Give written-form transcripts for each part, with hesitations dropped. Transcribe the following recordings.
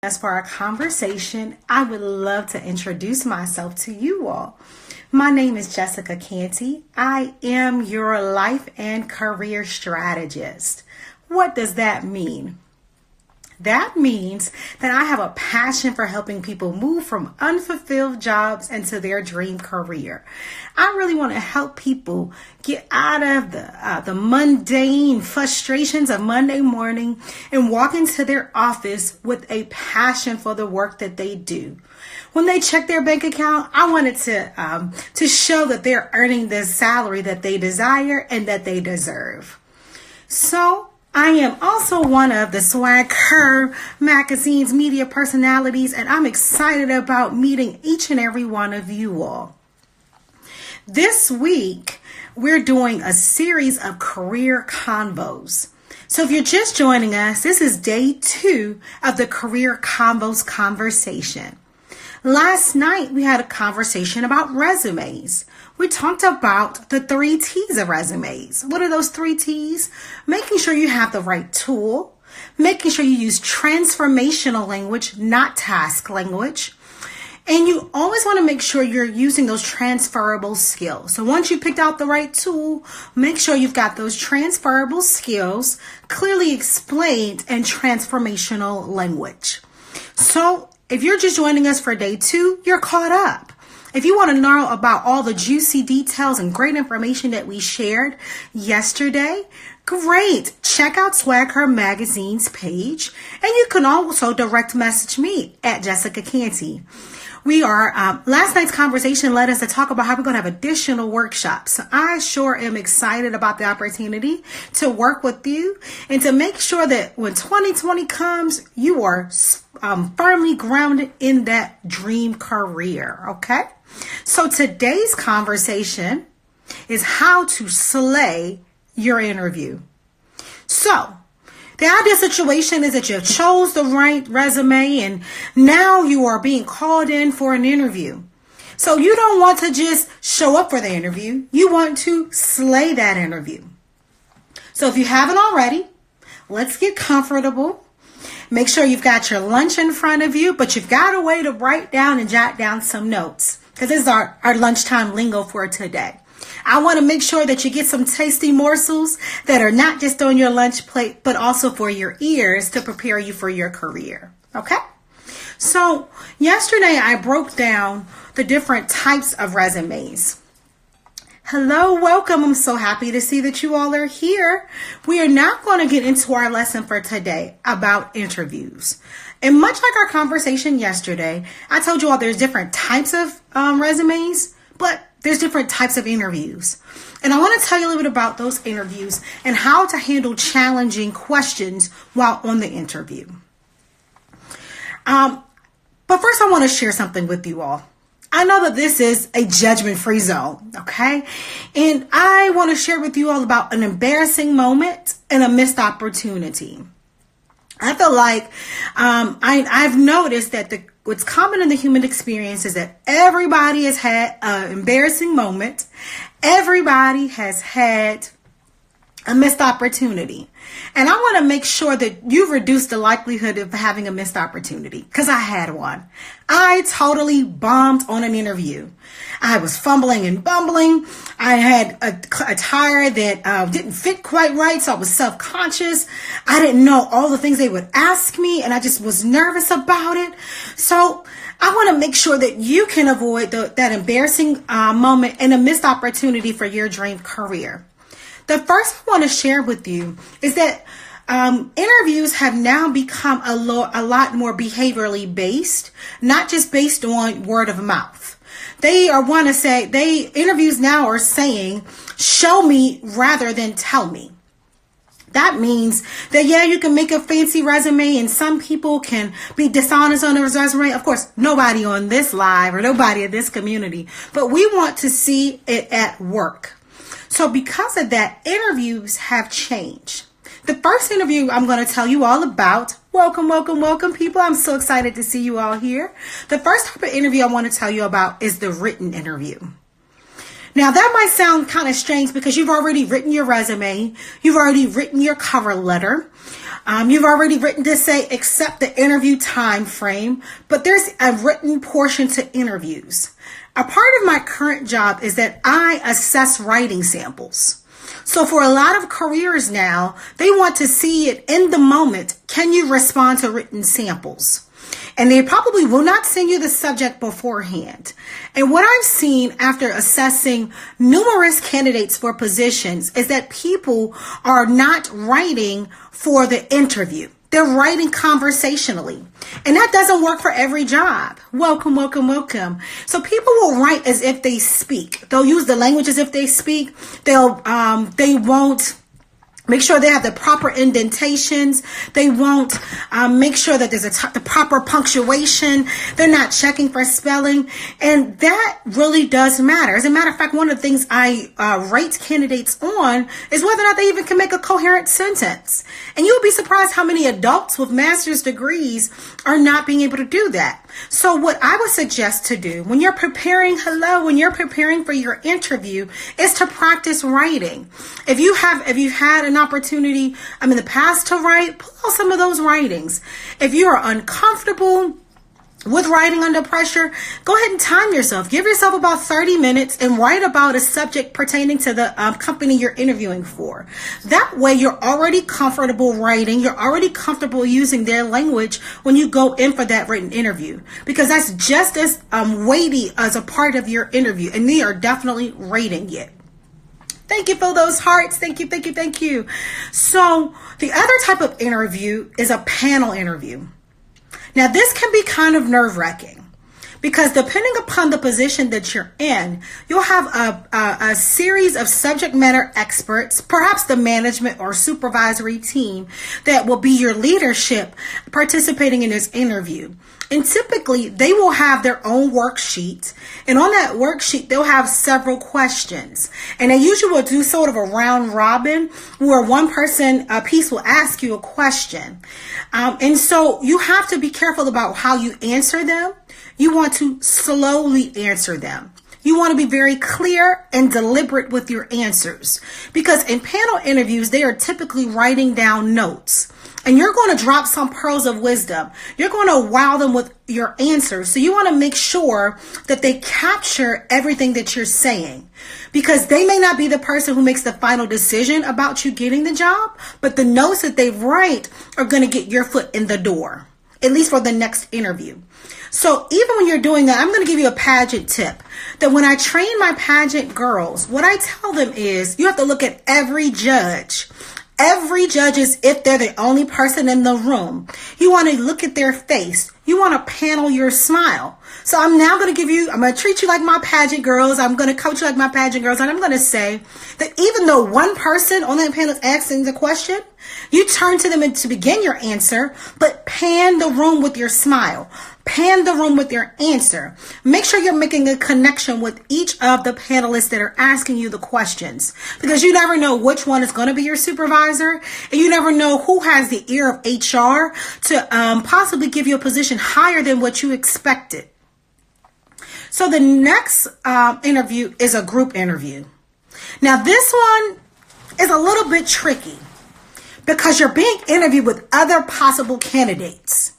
As for our conversation, I would love to introduce myself to you all. My name is Jessica Canty. I am your life and career strategist. What does that mean? That means that I have a passion for helping people move from unfulfilled jobs into their dream career. I really want to help people get out of the mundane frustrations of Monday morning and walk into their office with a passion for the work that they do. When they check their bank account, I wanted to show that they're earning the salary that they desire and that they deserve. So I am also one of the Swagger magazine's media personalities, and I'm excited about meeting each and every one of you all. This week, we're doing a series of career convos. So if you're just joining us, this is day 2 of the Career Convos conversation. Last night, we had a conversation about resumes. We talked about the 3 T's of resumes. What are those 3 T's? Making sure you have the right tool, making sure you use transformational language, not task language. And you always want to make sure you're using those transferable skills. So once you picked out the right tool, make sure you've got those transferable skills clearly explained in transformational language. So if you're just joining us for day 2, you're caught up. If you want to know about all the juicy details and great information that we shared yesterday, great. Check out Swagger Magazine's page, and you can also direct message me at Jessica Canty. We are, last night's conversation led us to talk about how we're going to have additional workshops. So I sure am excited about the opportunity to work with you and to make sure that when 2020 comes, you are firmly grounded in that dream career. Okay. So today's conversation is how to slay your interview. So the ideal situation is that you chose the right resume and now you are being called in for an interview. So you don't want to just show up for the interview. You want to slay that interview. So if you haven't already, let's get comfortable. Make sure you've got your lunch in front of you, but you've got a way to write down and jot down some notes because this is our lunchtime lingo for today. I want to make sure that you get some tasty morsels that are not just on your lunch plate, but also for your ears to prepare you for your career. Okay? So yesterday I broke down the different types of resumes. Hello, welcome. I'm so happy to see that you all are here. We are now going to get into our lesson for today about interviews. And much like our conversation yesterday, I told you all there's different types of resumes, but there's different types of interviews. And I want to tell you a little bit about those interviews and how to handle challenging questions while on the interview. But first, I want to share something with you all. I know that this is a judgment-free zone, okay? And I want to share with you all about an embarrassing moment and a missed opportunity. I feel like I've noticed that what's common in the human experience is that everybody has had an embarrassing moment. Everybody has had a missed opportunity. And I want to make sure that you reduce the likelihood of having a missed opportunity because I had one. I totally bombed on an interview. I was fumbling and bumbling. I had a attire that didn't fit quite right, so I was self-conscious. I didn't know all the things they would ask me, and I just was nervous about it. So I want to make sure that you can avoid that embarrassing moment and a missed opportunity for your dream career. The first I want to share with you is that interviews have now become a lot more behaviorally based, not just based on word of mouth. Interviews now are saying, show me rather than tell me. That means that, yeah, you can make a fancy resume and some people can be dishonest on their resume. Of course, nobody on this live or nobody in this community, but we want to see it at work. So because of that, interviews have changed. The first interview I'm going to tell you all about, welcome people. I'm so excited to see you all here. The first type of interview I want to tell you about is the written interview. Now that might sound kind of strange because you've already written your resume. You've already written your cover letter. You've already written to say accept the interview time frame, but there's a written portion to interviews. A part of my current job is that I assess writing samples. So for a lot of careers now, they want to see it in the moment. Can you respond to written samples? And they probably will not send you the subject beforehand. And what I've seen after assessing numerous candidates for positions is that people are not writing for the interview. They're writing conversationally. And that doesn't work for every job. Welcome, welcome, welcome. So people will write as if they speak. They'll use the language as if they speak. They won't make sure they have the proper indentations. They won't make sure that there's the proper punctuation. They're not checking for spelling. And that really does matter. As a matter of fact, one of the things I rate candidates on is whether or not they even can make a coherent sentence. And you'll be surprised how many adults with master's degrees are not being able to do that. So what I would suggest to do when you're preparing for your interview is to practice writing. If you've had an opportunity in the past to write, pull out some of those writings. If you are uncomfortable with writing under pressure, go ahead and time yourself. Give yourself about 30 minutes and write about a subject pertaining to the company you're interviewing for. That way you're already comfortable writing. You're already comfortable using their language when you go in for that written interview, because that's just as weighty as a part of your interview, and they are definitely rating it. Thank you for those hearts. Thank you, thank you, thank you. So the other type of interview is a panel interview. Now, this can be kind of nerve-wracking because depending upon the position that you're in, you'll have a series of subject matter experts, perhaps the management or supervisory team that will be your leadership participating in this interview. And typically, they will have their own worksheet. And on that worksheet, they'll have several questions. And they usually will do sort of a round robin where one person a piece will ask you a question. And so you have to be careful about how you answer them. You want to slowly answer them. You want to be very clear and deliberate with your answers, because in panel interviews, they are typically writing down notes. And you're going to drop some pearls of wisdom. You're going to wow them with your answers. So you want to make sure that they capture everything that you're saying, because they may not be the person who makes the final decision about you getting the job, but the notes that they write are going to get your foot in the door, at least for the next interview. So even when you're doing that, I'm going to give you a pageant tip that when I train my pageant girls, what I tell them is you have to look at every judge. Every judge is if they're the only person in the room. You want to look at their face. You want to panel your smile. So I'm going to treat you like my pageant girls. I'm going to coach you like my pageant girls. And I'm going to say that even though one person on that panel is asking the question, you turn to them to begin your answer, but pan the room with your smile. Pan the room with your answer. Make sure you're making a connection with each of the panelists that are asking you the questions, because you never know which one is going to be your supervisor, and you never know who has the ear of HR to possibly give you a position higher than what you expected. So the next interview is a group interview. Now this one is a little bit tricky because you're being interviewed with other possible candidates.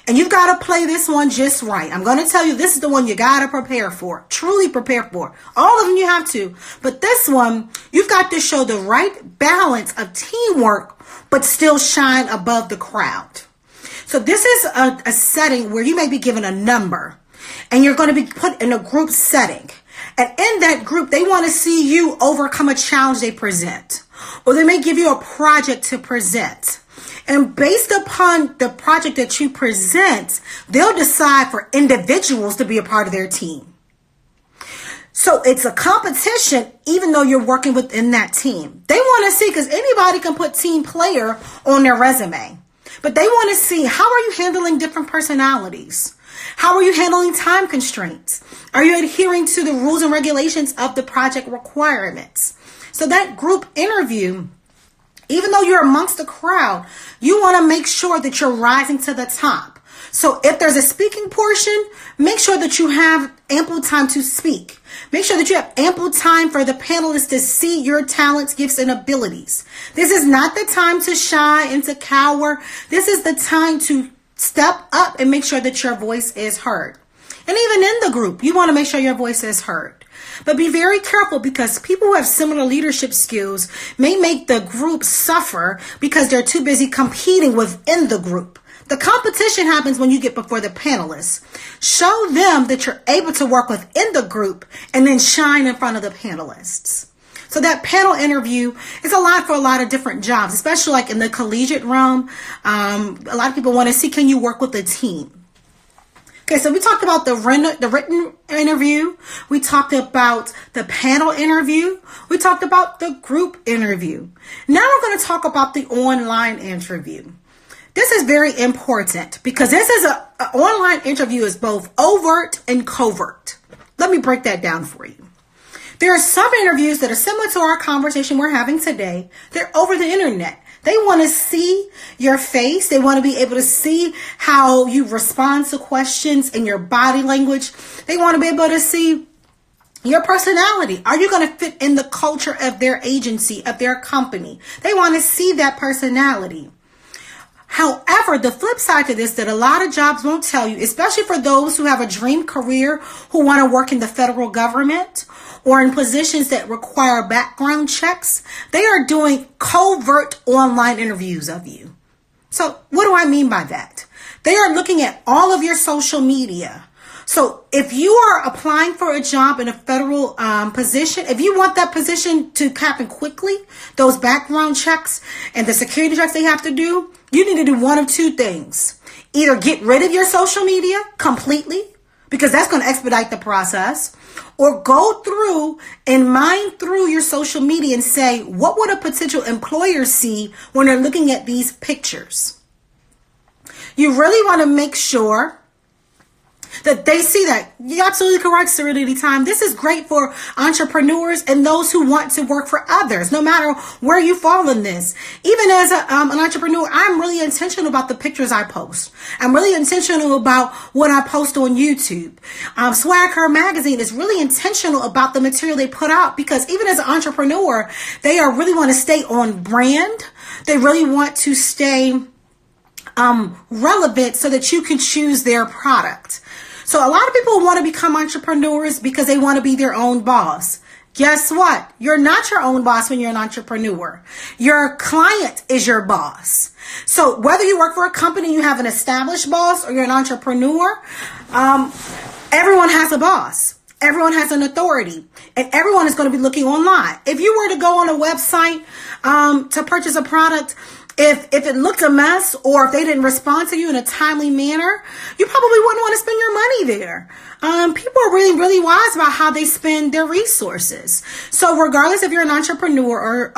And you've got to play this one just right. I'm going to tell you, this is the one you got to prepare for. Truly prepare for. All of them you have to. But this one, you've got to show the right balance of teamwork, but still shine above the crowd. So this is a setting where you may be given a number, and you're going to be put in a group setting. And in that group, they want to see you overcome a challenge they present. Or they may give you a project to present. And based upon the project that you present, they'll decide for individuals to be a part of their team. So it's a competition, even though you're working within that team. They want to see, because anybody can put team player on their resume. But they want to see, how are you handling different personalities? How are you handling time constraints? Are you adhering to the rules and regulations of the project requirements? So that group interview, even though you're amongst the crowd, you want to make sure that you're rising to the top. So if there's a speaking portion, make sure that you have ample time to speak. Make sure that you have ample time for the panelists to see your talents, gifts, and abilities. This is not the time to shy and to cower. This is the time to step up and make sure that your voice is heard. And even in the group, you want to make sure your voice is heard. But be very careful, because people who have similar leadership skills may make the group suffer because they're too busy competing within the group. The competition happens when you get before the panelists. Show them that you're able to work within the group and then shine in front of the panelists. So that panel interview is a lot for a lot of different jobs, especially like in the collegiate realm. A lot of people want to see, can you work with a team? Okay, so we talked about the written interview. We talked about the panel interview. We talked about the group interview. Now we're going to talk about the online interview. This is very important because this is an online interview is both overt and covert. Let me break that down for you. There are some interviews that are similar to our conversation we're having today. They're over the internet. They want to see your face. They want to be able to see how you respond to questions and your body language. They want to be able to see your personality. Are you going to fit in the culture of their agency, of their company? They want to see that personality. However, the flip side to this that a lot of jobs won't tell you, especially for those who have a dream career, who want to work in the federal government or in positions that require background checks, they are doing covert online interviews of you. So what do I mean by that? They are looking at all of your social media. So if you are applying for a job in a federal position, if you want that position to happen quickly, those background checks and the security checks they have to do, you need to do one of two things. Either get rid of your social media completely, because that's going to expedite the process, or go through and mine through your social media and say, what would a potential employer see when they're looking at these pictures? You really want to make sure that they see that. You're absolutely correct, Serenity Time. This is great for entrepreneurs and those who want to work for others, no matter where you fall in this. Even as an entrepreneur, I'm really intentional about the pictures I post. I'm really intentional about what I post on YouTube. Swag Her Magazine is really intentional about the material they put out, because even as an entrepreneur, they are really want to stay on brand. They really want to stay relevant so that you can choose their product. So a lot of people want to become entrepreneurs because they want to be their own boss. Guess what? You're not your own boss when you're an entrepreneur. Your client is your boss. So whether you work for a company, you have an established boss, or you're an entrepreneur, everyone has a boss. Everyone has an authority, and everyone is going to be looking online. If you were to go on a website to purchase a product, if it looked a mess, or if they didn't respond to you in a timely manner, you probably wouldn't want to spend your money there. People are really, really wise about how they spend their resources. So regardless if you're an entrepreneur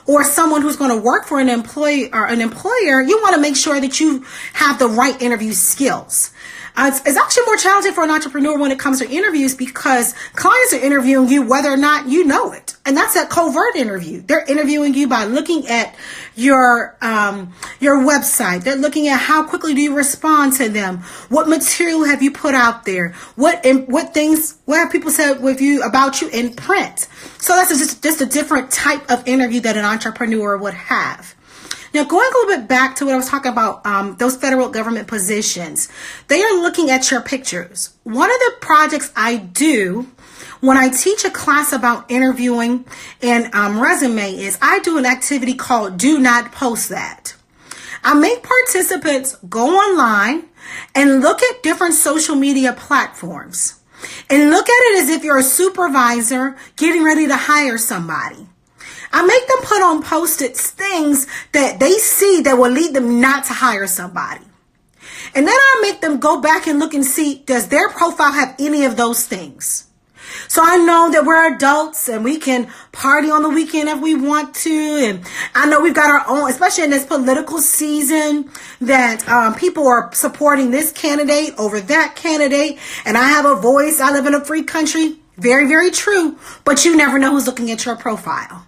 or someone who's going to work for an employee or an employer, you want to make sure that you have the right interview skills. It's actually more challenging for an entrepreneur when it comes to interviews, because clients are interviewing you whether or not you know it. And that's a covert interview. They're interviewing you by looking at your website. They're looking at how quickly do you respond to them? What material have you put out there? What have people said with you about you in print? So that's just a different type of interview that an entrepreneur would have. Now, going a little bit back to what I was talking about, those federal government positions, they are looking at your pictures. One of the projects I do when I teach a class about interviewing and resume is I do an activity called Do Not Post That. I make participants go online and look at different social media platforms and look at it as if you're a supervisor getting ready to hire somebody. I make them put on Post-its things that they see that will lead them not to hire somebody. And then I make them go back and look and see, does their profile have any of those things? So I know that we're adults and we can party on the weekend if we want to. And I know we've got our own, especially in this political season, that people are supporting this candidate over that candidate. And I have a voice. I live in a free country. Very, very true. But you never know who's looking at your profile.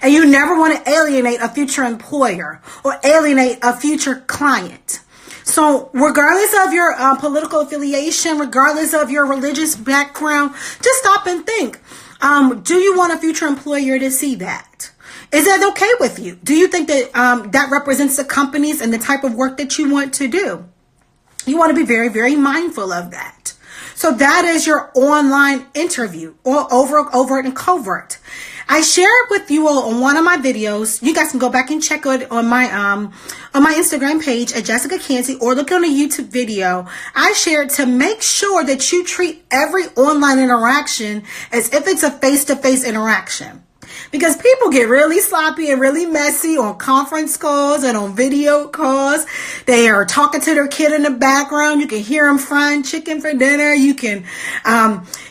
And you never want to alienate a future employer or alienate a future client. So regardless of your political affiliation, regardless of your religious background, just stop and think. Do you want a future employer to see that? Is that okay with you? Do you think that that represents the companies and the type of work that you want to do? You want to be very, very mindful of that. So that is your online interview, or overt and covert. I shared with you all on one of my videos. You guys can go back and check it on my Instagram page at Jessica Canty, or look on a YouTube video. I shared to make sure that you treat every online interaction as if it's a face-to-face interaction. Because people get really sloppy and really messy on conference calls and on video calls. They are talking to their kid in the background. You can hear them frying chicken for dinner. You can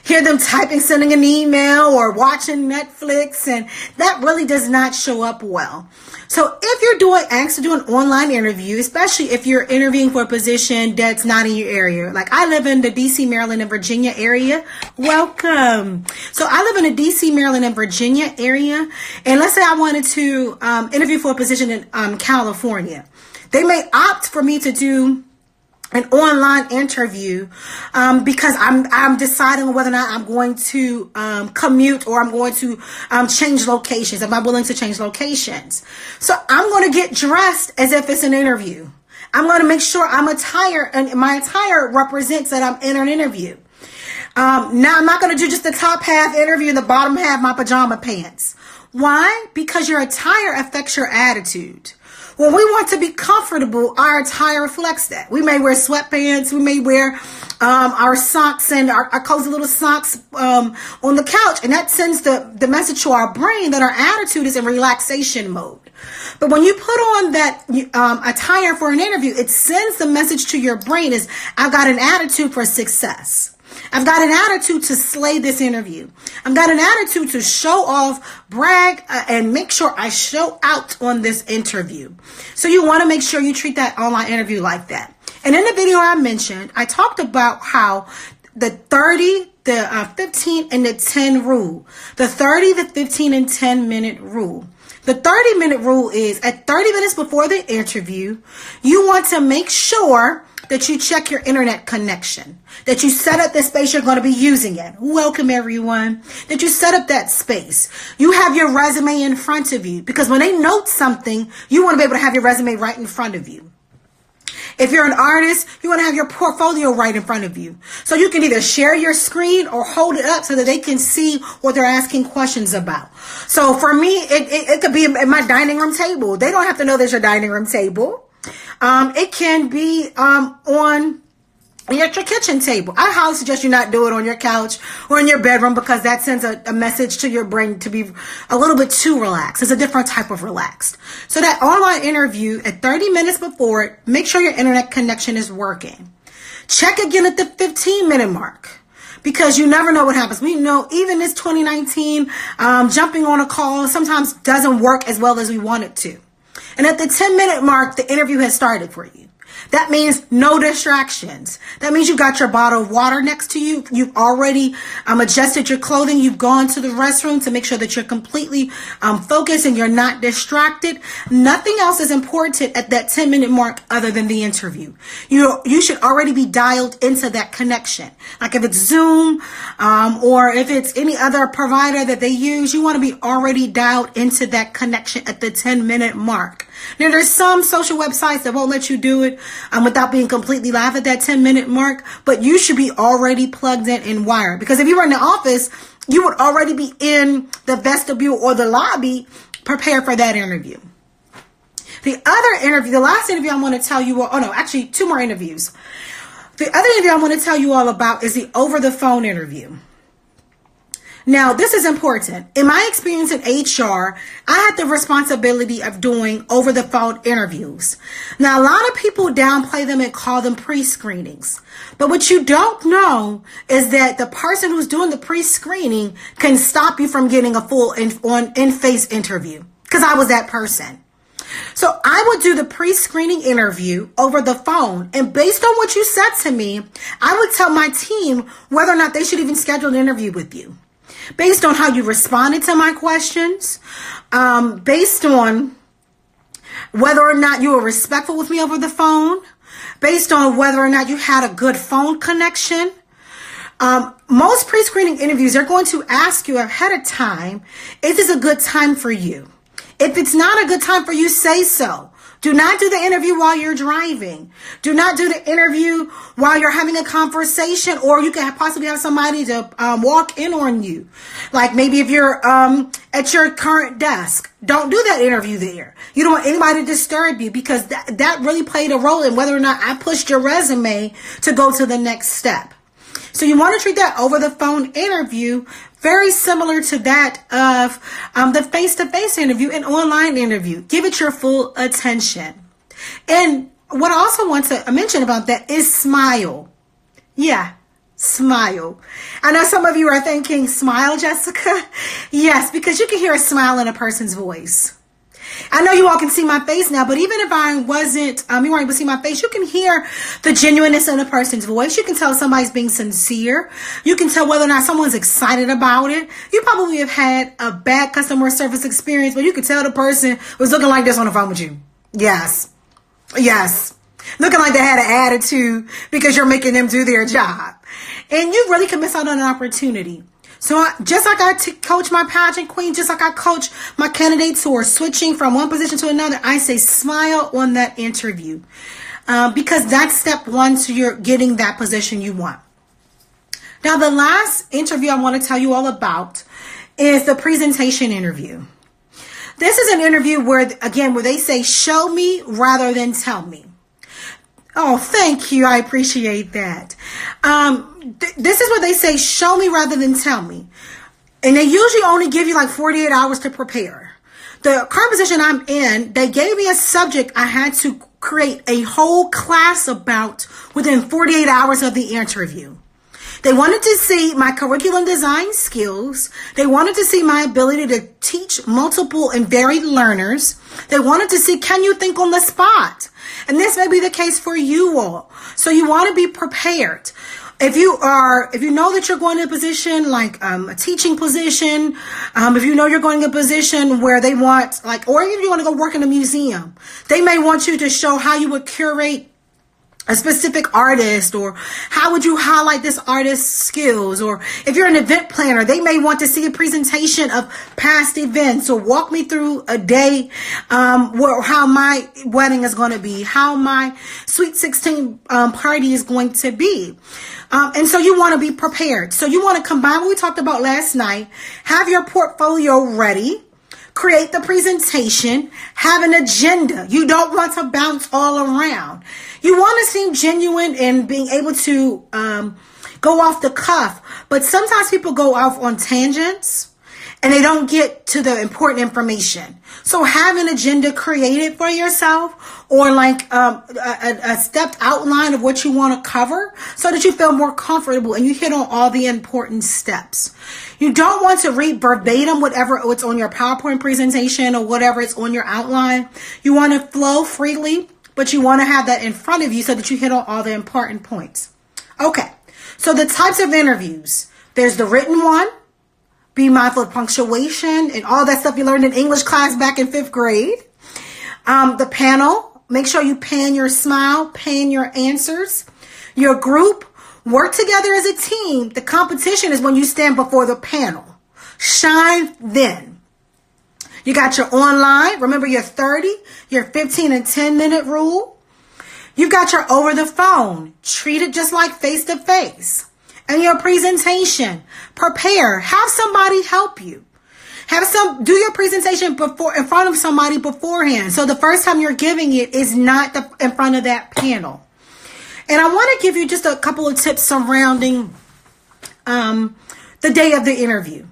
hear them typing, sending an email, or watching Netflix. And that really does not show up well. So if you're asked to do an online interview, especially if you're interviewing for a position that's not in your area, like I live in the DC, Maryland, and Virginia area. Welcome. So I live in the DC, Maryland, and Virginia area. And let's say I wanted to interview for a position in California. They may opt for me to do an online interview because I'm deciding whether or not I'm going to commute, or I'm going to change locations. Am I willing to change locations? So I'm going to get dressed as if it's an interview. I'm going to make sure I'm attired, and my attire represents that I'm in an interview. Now I'm not going to do just the top half interview and the bottom half my pajama pants. Why? Because your attire affects your attitude. When we want to be comfortable, our attire reflects that. We may wear sweatpants. We may wear our socks and our cozy little socks on the couch. And that sends the message to our brain that our attitude is in relaxation mode. But when you put on that attire for an interview, it sends the message to your brain is, I've got an attitude for success. I've got an attitude to slay this interview. I've got an attitude to show off, brag, and make sure I show out on this interview. So you want to make sure you treat that online interview like that. And in the video I mentioned, I talked about how the 30, the 15, and the 10 rule. The 30, the 15, and 10-minute rule. The 30-minute rule is at 30 minutes before the interview, you want to make sure that you check your internet connection, that you set up the space you're going to be using it. Welcome, everyone. That you set up that space. You have your resume in front of you, because when they note something, you want to be able to have your resume right in front of you. If you're an artist, you want to have your portfolio right in front of you. So you can either share your screen or hold it up so that they can see what they're asking questions about. So for me, it could be at my dining room table. They don't have to know there's your dining room table. It can be on your kitchen table. I highly suggest you not do it on your couch or in your bedroom, because that sends a message to your brain to be a little bit too relaxed. It's a different type of relaxed. So that online interview at 30 minutes before it, make sure your internet connection is working. Check again at the 15-minute mark, because you never know what happens. We know even this 2019, jumping on a call sometimes doesn't work as well as we want it to. And at the 10-minute mark, the interview has started for you. That means no distractions. That means you got your bottle of water next to you. You've already adjusted your clothing. You've gone to the restroom to make sure that you're completely focused and you're not distracted. Nothing else is important at that 10-minute mark other than the interview. You should already be dialed into that connection. Like if it's Zoom or if it's any other provider that they use, you want to be already dialed into that connection at the 10-minute mark. Now, there's some social websites that won't let you do it without being completely live at that 10-minute mark, but you should be already plugged in and wired. Because if you were in the office, you would already be in the vestibule or the lobby prepared for that interview. The last interview I want to tell you all, actually 2 more interviews. The other interview I want to tell you all about is the over-the-phone interview. Now, this is important. In my experience in HR, I had the responsibility of doing over-the-phone interviews. Now, a lot of people downplay them and call them pre-screenings. But what you don't know is that the person who's doing the pre-screening can stop you from getting a full in-face interview, because I was that person. So I would do the pre-screening interview over the phone. And based on what you said to me, I would tell my team whether or not they should even schedule an interview with you. Based on how you responded to my questions, based on whether or not you were respectful with me over the phone, based on whether or not you had a good phone connection. Most pre-screening interviews, they're going to ask you ahead of time, is this a good time for you? If it's not a good time for you, say so. Do not do the interview while you're driving. Do not do the interview while you're having a conversation, or you can possibly have somebody to walk in on you. Like maybe if you're at your current desk, don't do that interview there. You don't want anybody to disturb you, because that really played a role in whether or not I pushed your resume to go to the next step. So you want to treat that over the phone interview very similar to that of the face-to-face interview and online interview. Give it your full attention. And what I also want to mention about that is smile. Yeah, smile. I know some of you are thinking, smile, Jessica? Yes, because you can hear a smile in a person's voice. I know you all can see my face now, but even if I wasn't, you weren't able to see my face, you can hear the genuineness in a person's voice. You can tell somebody's being sincere. You can tell whether or not someone's excited about it. You probably have had a bad customer service experience, but you could tell the person was looking like this on the phone with you. Yes. Yes. Looking like they had an attitude because you're making them do their job. And you really can miss out on an opportunity. So just like I coach my pageant queen, just like I coach my candidates who are switching from one position to another, I say smile on that interview, because that's step one to your getting that position you want. Now, the last interview I want to tell you all about is the presentation interview. This is an interview where they say, show me rather than tell me. Oh, thank you. I appreciate that. This is what they say, show me rather than tell me. And they usually only give you like 48 hours to prepare. The current position I'm in, they gave me a subject I had to create a whole class about within 48 hours of the interview. They wanted to see my curriculum design skills. They wanted to see my ability to teach multiple and varied learners. They wanted to see, can you think on the spot? And this may be the case for you all. So you want to be prepared. If you know that you're going to a position like a teaching position, if you know you're going to a position where they want or if you want to go work in a museum, they may want you to show how you would curate a specific artist, or how would you highlight this artist's skills? Or if you're an event planner, they may want to see a presentation of past events, or walk me through a day, how my wedding is going to be, how my Sweet 16 party is going to be. And so you want to be prepared. So you want to combine what we talked about last night, have your portfolio ready, create the presentation, have an agenda. You don't want to bounce all around. You want to seem genuine and being able to go off the cuff. But sometimes people go off on tangents and they don't get to the important information. So have an agenda created for yourself, or a stepped outline of what you want to cover, so that you feel more comfortable and you hit on all the important steps. You don't want to read verbatim whatever it's on your PowerPoint presentation or whatever it's on your outline. You want to flow freely, but you want to have that in front of you so that you hit on all the important points. Okay, so the types of interviews. There's the written one. Be mindful of punctuation and all that stuff you learned in English class back in 5th grade. The panel. Make sure you pan your smile, pan your answers. Your group. Work together as a team. The competition is when you stand before the panel. Shine then. You got your online. Remember your 30, your 15 and 10-minute rule. You got your over the phone. Treat it just like face-to-face. And your presentation. Prepare. Have somebody help you. Do your presentation in front of somebody beforehand. So the first time you're giving it is not in front of that panel. And I want to give you just a couple of tips surrounding the day of the interview.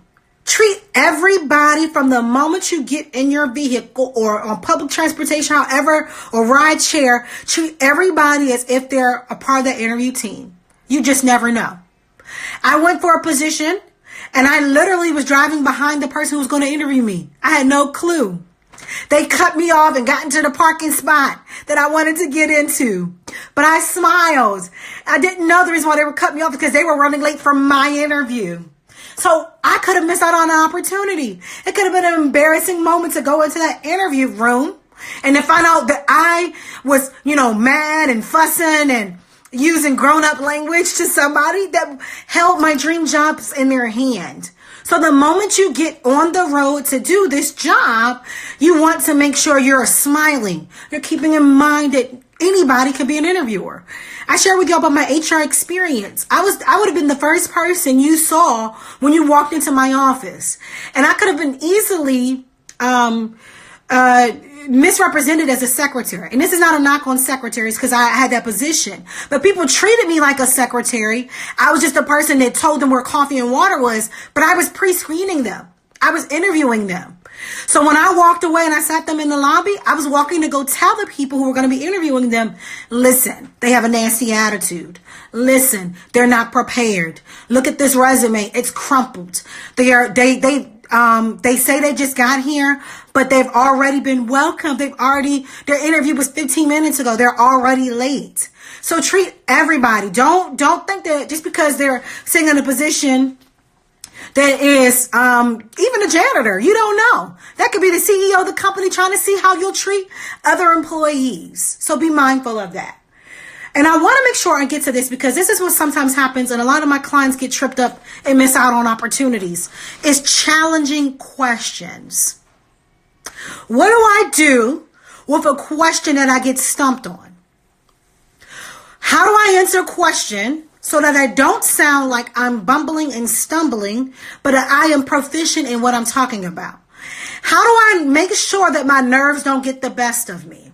Treat everybody from the moment you get in your vehicle or on public transportation, however, or ride share. Treat everybody as if they're a part of the interview team. You just never know. I went for a position and I literally was driving behind the person who was going to interview me. I had no clue. They cut me off and got into the parking spot that I wanted to get into. But I smiled. I didn't know the reason why they were cutting me off, because they were running late for my interview. So I could have missed out on an opportunity. It could have been an embarrassing moment to go into that interview room and to find out that I was, mad and fussing and using grown-up language to somebody that held my dream jobs in their hand. So the moment you get on the road to do this job, you want to make sure you're smiling. You're keeping in mind that anybody could be an interviewer. I shared with y'all about my HR experience. I would have been the first person you saw when you walked into my office. And I could have been easily misrepresented as a secretary. And this is not a knock on secretaries because I had that position. But people treated me like a secretary. I was just a person that told them where coffee and water was, but I was pre-screening them. I was interviewing them. So when I walked away and I sat them in the lobby, I was walking to go tell the people who were going to be interviewing them, listen, they have a nasty attitude. Listen, they're not prepared. Look at this resume. It's crumpled. They say they just got here, but they've already been welcomed. Their interview was 15 minutes ago. They're already late. So treat everybody. Don't think that just because they're sitting in a position that is, even a janitor, you don't know. That could be the CEO of the company trying to see how you'll treat other employees. So be mindful of that. And I want to make sure I get to this because this is what sometimes happens, and a lot of my clients get tripped up and miss out on opportunities, is challenging questions. What do I do with a question that I get stumped on? How do I answer a question so that I don't sound like I'm bumbling and stumbling, but that I am proficient in what I'm talking about? How do I make sure that my nerves don't get the best of me?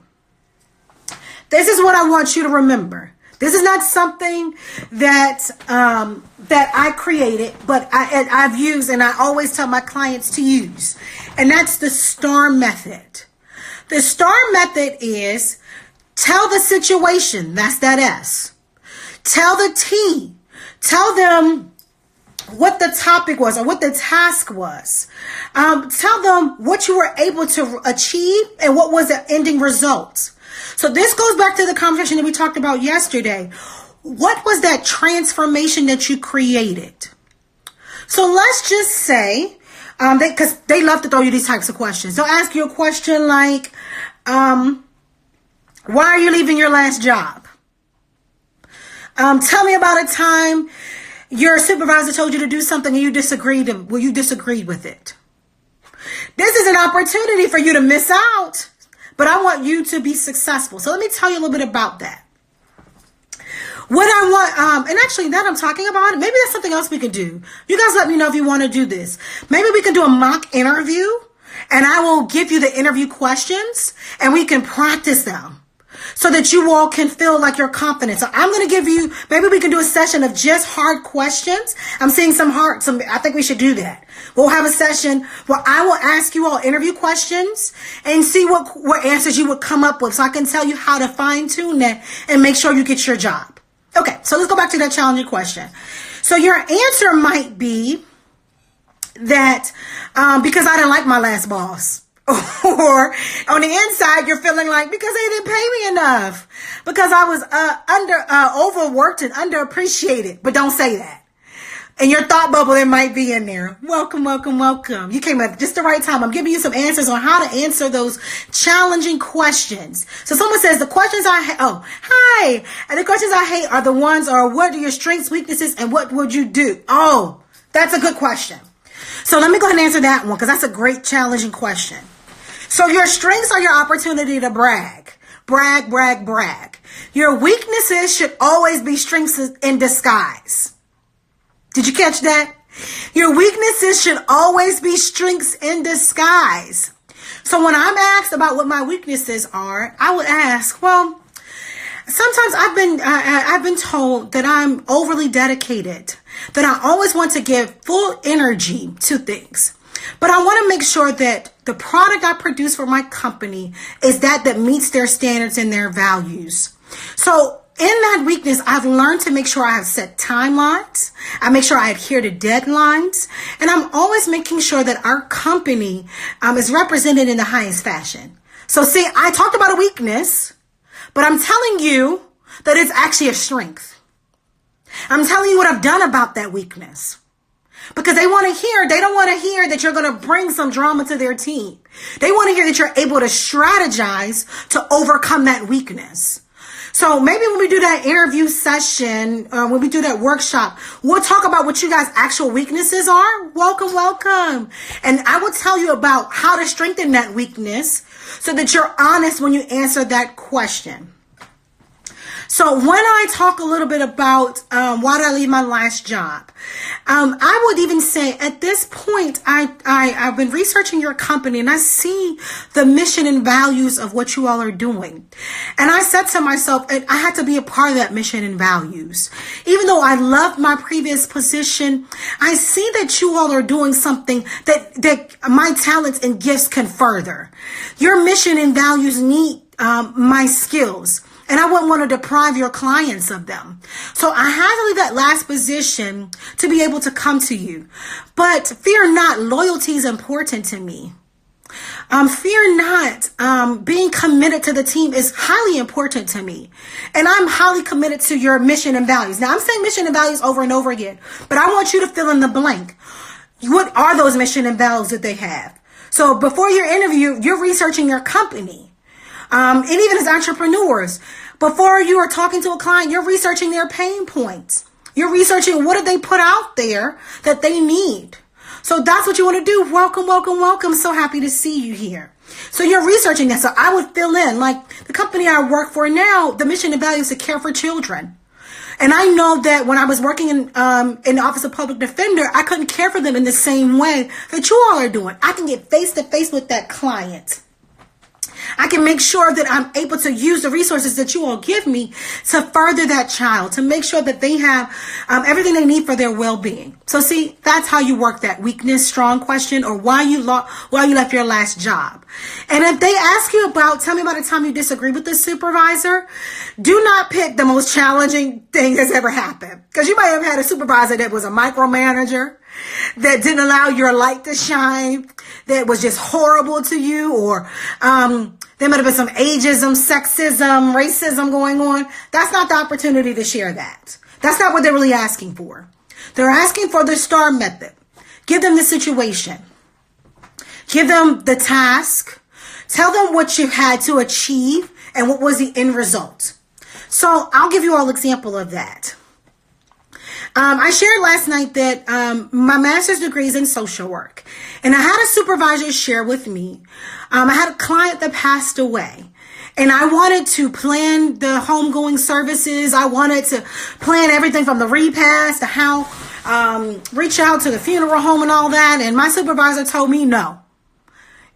This is what I want you to remember. This is not something that I created, but I've used and I always tell my clients to use. And that's the STAR method. The STAR method is tell the situation. That's that S. Tell the T. Tell them what the topic was or what the task was. Tell them what you were able to achieve and what was the ending result. So this goes back to the conversation that we talked about yesterday. What was that transformation that you created? So let's just say, because they love to throw you these types of questions. They'll ask you a question like, why are you leaving your last job? Tell me about a time your supervisor told you to do something and you disagreed with it. This is an opportunity for you to miss out. But I want you to be successful. So let me tell you a little bit about that. What I want, and actually that I'm talking about, maybe that's something else we could do. You guys let me know if you want to do this. Maybe we can do a mock interview and I will give you the interview questions and we can practice them so that you all can feel like you're confident. So I'm going to give you, maybe we can do a session of just hard questions. I'm seeing I think we should do that. We'll have a session where I will ask you all interview questions and see what answers you would come up with so I can tell you how to fine tune that and make sure you get your job. Okay, so let's go back to that challenging question. So your answer might be that because I didn't like my last boss. Or on the inside, you're feeling like because they didn't pay me enough, because I was overworked and underappreciated. But don't say that. In your thought bubble, it might be in there. Welcome, welcome, welcome. You came at just the right time. I'm giving you some answers on how to answer those challenging questions. So someone says the questions I hate. Oh, hi. And the questions I hate are the ones what are your strengths, weaknesses, and what would you do? Oh, that's a good question. So let me go ahead and answer that one because that's a great challenging question. So your strengths are your opportunity to brag. Brag, brag, brag. Your weaknesses should always be strengths in disguise. Did you catch that? Your weaknesses should always be strengths in disguise. So when I'm asked about what my weaknesses are, I would ask, well, sometimes I've been told that I'm overly dedicated, that I always want to give full energy to things. But I want to make sure that the product I produce for my company is that meets their standards and their values. So in that weakness, I've learned to make sure I have set timelines. I make sure I adhere to deadlines. And I'm always making sure that our company is represented in the highest fashion. So see, I talked about a weakness, but I'm telling you that it's actually a strength. I'm telling you what I've done about that weakness. Because they don't want to hear that you're going to bring some drama to their team. They want to hear that you're able to strategize to overcome that weakness. So maybe when we do that interview session, when we do that workshop, we'll talk about what you guys' actual weaknesses are. Welcome, welcome. And I will tell you about how to strengthen that weakness so that you're honest when you answer that question. So when I talk a little bit about why did I leave my last job, I would even say at this point, I've been researching your company and I see the mission and values of what you all are doing. And I said to myself, I had to be a part of that mission and values. Even though I loved my previous position, I see that you all are doing something that my talents and gifts can further. Your mission and values need my skills. And I wouldn't want to deprive your clients of them. So I had to leave that last position to be able to come to you. But fear not, loyalty is important to me. Fear not, being committed to the team is highly important to me. And I'm highly committed to your mission and values. Now I'm saying mission and values over and over again, but I want you to fill in the blank. What are those mission and values that they have? So before your interview, you're researching your company. And even as entrepreneurs, before you are talking to a client, you're researching their pain points. You're researching what do they put out there that they need. So that's what you want to do. Welcome, welcome, welcome. So happy to see you here. So you're researching that. So I would fill in, like the company I work for now, the mission and values to care for children. And I know that when I was working in the Office of Public Defender, I couldn't care for them in the same way that you all are doing. I can get face to face with that client. I can make sure that I'm able to use the resources that you all give me to further that child, to make sure that they have everything they need for their well-being. So see, that's how you work that weakness, strong question, or why you left your last job. And if they ask you tell me about a time you disagree with the supervisor, do not pick the most challenging thing that's ever happened. Because you might have had a supervisor that was a micromanager, that didn't allow your light to shine, that was just horrible to you, or there might have been some ageism, sexism, racism going on. That's not the opportunity to share that. That's not what they're really asking for. They're asking for the STAR method. Give them the situation. Give them the task. Tell them what you had to achieve and what was the end result. So I'll give you all an example of that. I shared last night that my master's degree is in social work. And I had a supervisor share with me. I had a client that passed away. And I wanted to plan the homegoing services. I wanted to plan everything from the repast to how reach out to the funeral home and all that. And my supervisor told me no.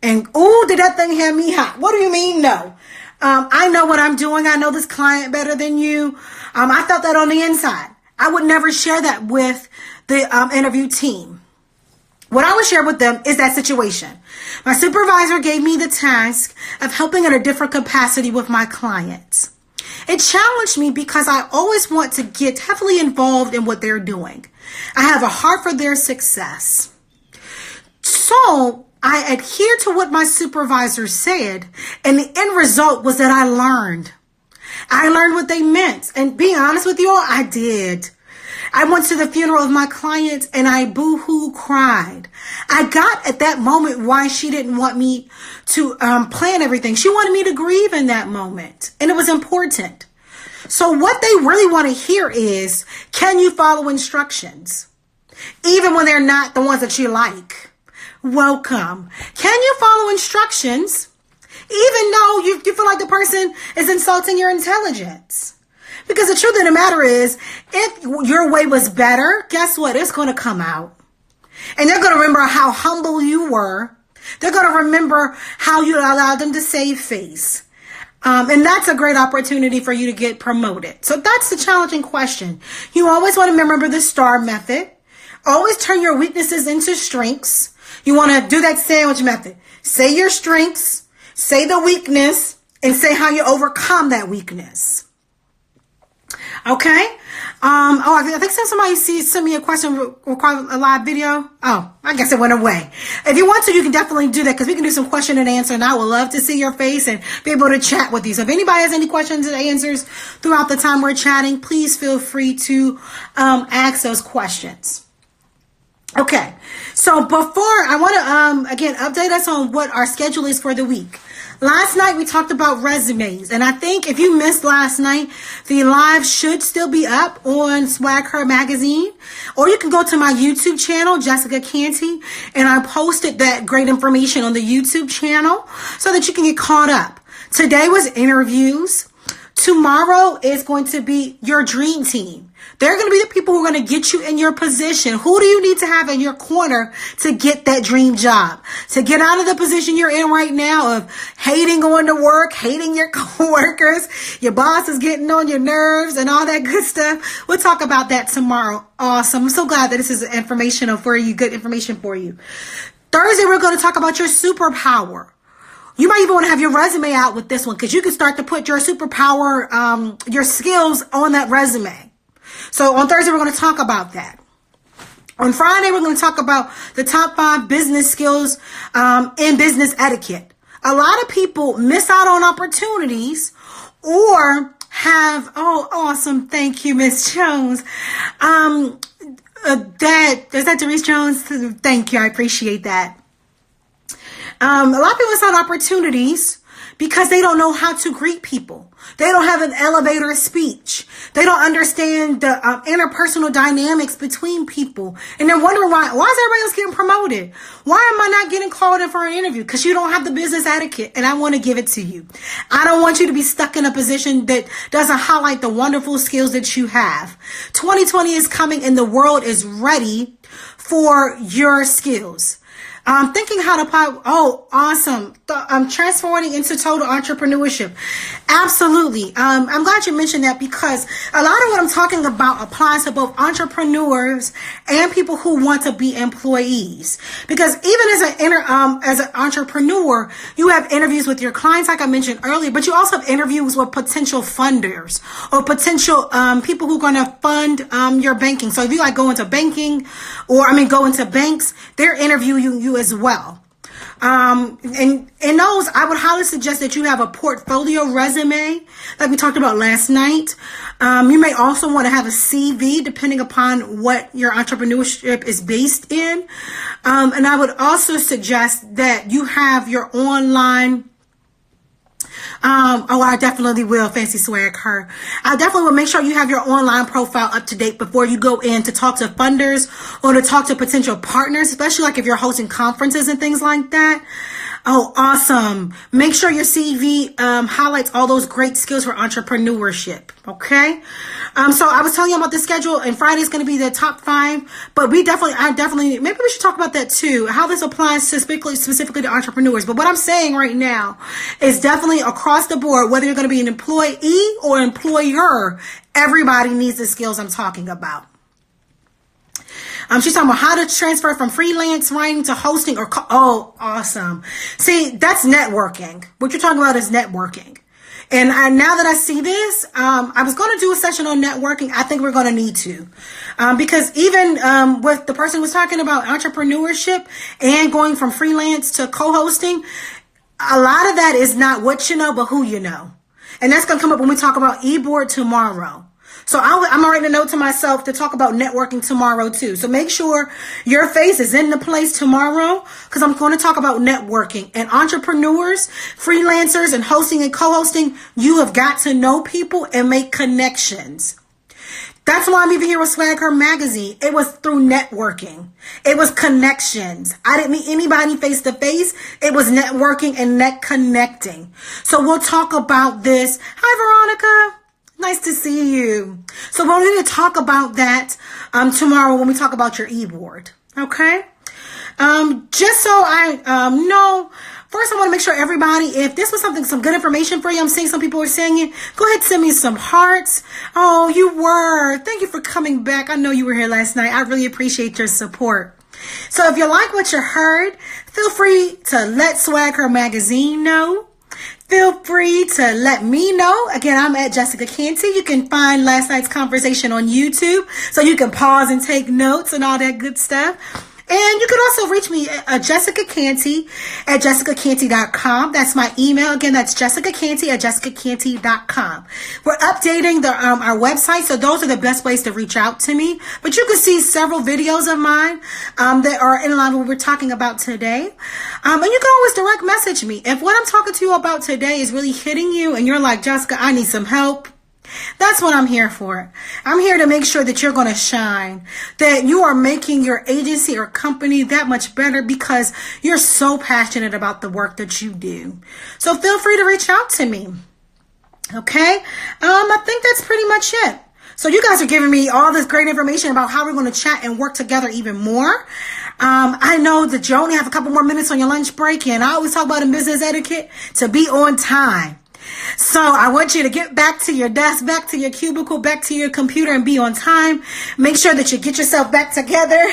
And did that thing have me hot? What do you mean no? I know what I'm doing. I know this client better than you. I felt that on the inside. I would never share that with the interview team. What I would share with them is that situation. My supervisor gave me the task of helping in a different capacity with my clients. It challenged me because I always want to get heavily involved in what they're doing. I have a heart for their success. So I adhered to what my supervisor said, and the end result was that I learned. I learned what they meant. And being honest with you all, I did. I went to the funeral of my client and I boo-hoo cried. I got at that moment why she didn't want me to plan everything. She wanted me to grieve in that moment. And it was important. So what they really want to hear is, can you follow instructions? Even when they're not the ones that you like. Welcome. Can you follow instructions? Even though you feel like the person is insulting your intelligence. Because the truth of the matter is, if your way was better, guess what? It's going to come out. And they're going to remember how humble you were. They're going to remember how you allowed them to save face. And that's a great opportunity for you to get promoted. So that's the challenging question. You always want to remember the STAR method. Always turn your weaknesses into strengths. You want to do that sandwich method. Say your strengths. Say the weakness and say how you overcome that weakness. Okay. I think somebody sent me a question requiring a live video. Oh, I guess it went away. If you want to, you can definitely do that because we can do some question and answer, and I would love to see your face and be able to chat with you. So if anybody has any questions and answers throughout the time we're chatting, please feel free to ask those questions. Okay, so before I want to again update us on what our schedule is for the week. Last night we talked about resumes, and I think if you missed last night, the live should still be up on Swag Her Magazine, or you can go to my YouTube channel, Jessica Canty, and I posted that great information on the YouTube channel so that you can get caught up. Today was interviews. Tomorrow is going to be your dream team. They're going to be the people who are going to get you in your position. Who do you need to have in your corner to get that dream job? To get out of the position you're in right now of hating going to work, hating your coworkers, your boss is getting on your nerves and all that good stuff. We'll talk about that tomorrow. Awesome. I'm so glad that this is informational for you, good information for you. Thursday, we're going to talk about your superpower. You might even want to have your resume out with this one because you can start to put your superpower, your skills on that resume. So on Thursday, we're going to talk about that. On Friday, we're going to talk about the top 5 business skills in business etiquette. A lot of people miss out on opportunities or have, oh, awesome. Thank you, Miss Jones. Is that Doris Jones? Thank you. I appreciate that. A lot of people miss out on opportunities because they don't know how to greet people. They don't have an elevator speech. They don't understand the interpersonal dynamics between people. And they're wondering why is everybody else getting promoted? Why am I not getting called in for an interview? Because you don't have the business etiquette, and I want to give it to you. I don't want you to be stuck in a position that doesn't highlight the wonderful skills that you have. 2020 is coming, and the world is ready for your skills. Thinking how to apply. Oh, awesome. I'm transforming into total entrepreneurship. Absolutely. I'm glad you mentioned that because a lot of what I'm talking about applies to both entrepreneurs and people who want to be employees. Because even as an entrepreneur, you have interviews with your clients, like I mentioned earlier, but you also have interviews with potential funders or potential people who are going to fund your banking. So if you like go into banking go into banks, they're interviewing you as well. And in those, I would highly suggest that you have a portfolio resume, like we talked about last night. You may also want to have a CV, depending upon what your entrepreneurship is based in. And I would also suggest that you have your online. I definitely will. Fancy Swag Her. I definitely will make sure you have your online profile up to date before you go in to talk to funders or to talk to potential partners, especially like if you're hosting conferences and things like that. Oh, awesome. Make sure your CV highlights all those great skills for entrepreneurship. Okay. So I was telling you about the schedule, and Friday is going to be the top 5, but maybe we should talk about that too, how this applies to specifically to entrepreneurs. But what I'm saying right now is definitely across the board, whether you're going to be an employee or employer, everybody needs the skills I'm talking about. She's talking about how to transfer from freelance writing to hosting oh, awesome. See, that's networking. What you're talking about is networking. And now that I see this, I was going to do a session on networking. I think we're going to need to. Because even with the person who was talking about entrepreneurship and going from freelance to co-hosting, a lot of that is not what you know, but who you know. And that's going to come up when we talk about eBoard tomorrow. So I'm writing a note to myself to talk about networking tomorrow too. So make sure your face is in the place tomorrow because I'm going to talk about networking. And entrepreneurs, freelancers, and hosting and co-hosting, you have got to know people and make connections. That's why I'm even here with Swag Her Magazine. It was through networking. It was connections. I didn't meet anybody face to face. It was networking and net connecting. So we'll talk about this. Hi, Veronica. Nice to see you. So we're going to talk about that tomorrow when we talk about your e-board. Okay? Just so I know, first I want to make sure everybody, if this was some good information for you, I'm seeing some people are saying it, go ahead and send me some hearts. Oh, you were. Thank you for coming back. I know you were here last night. I really appreciate your support. So if you like what you heard, feel free to let Swag Her Magazine know. Feel free to let me know. Again, I'm at Jessica Canty. You can find last night's conversation on YouTube, so you can pause and take notes and all that good stuff. And you can also reach me at Jessica Canty at jessicacanty.com. That's my email. Again, that's Jessica Canty at jessicacanty.com. We're updating our website, so those are the best ways to reach out to me. But you can see several videos of mine that are in line with what we're talking about today. And you can always direct message me. If what I'm talking to you about today is really hitting you and you're like, Jessica, I need some help, that's what I'm here for. I'm here to make sure that you're going to shine, that you are making your agency or company that much better because you're so passionate about the work that you do. So feel free to reach out to me. Okay? I think that's pretty much it. So you guys are giving me all this great information about how we're going to chat and work together even more. I know that you only have a couple more minutes on your lunch break, and I always talk about in business etiquette to be on time. So I want you to get back to your desk, back to your cubicle, back to your computer and be on time. Make sure that you get yourself back together.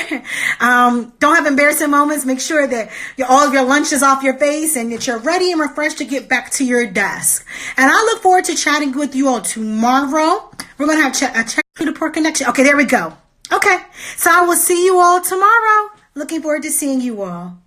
Don't have embarrassing moments. Make sure that all of your lunch is off your face and that you're ready and refreshed to get back to your desk. And I look forward to chatting with you all tomorrow. We're going to have a check to the poor connection. Okay, there we go. Okay, so I will see you all tomorrow. Looking forward to seeing you all.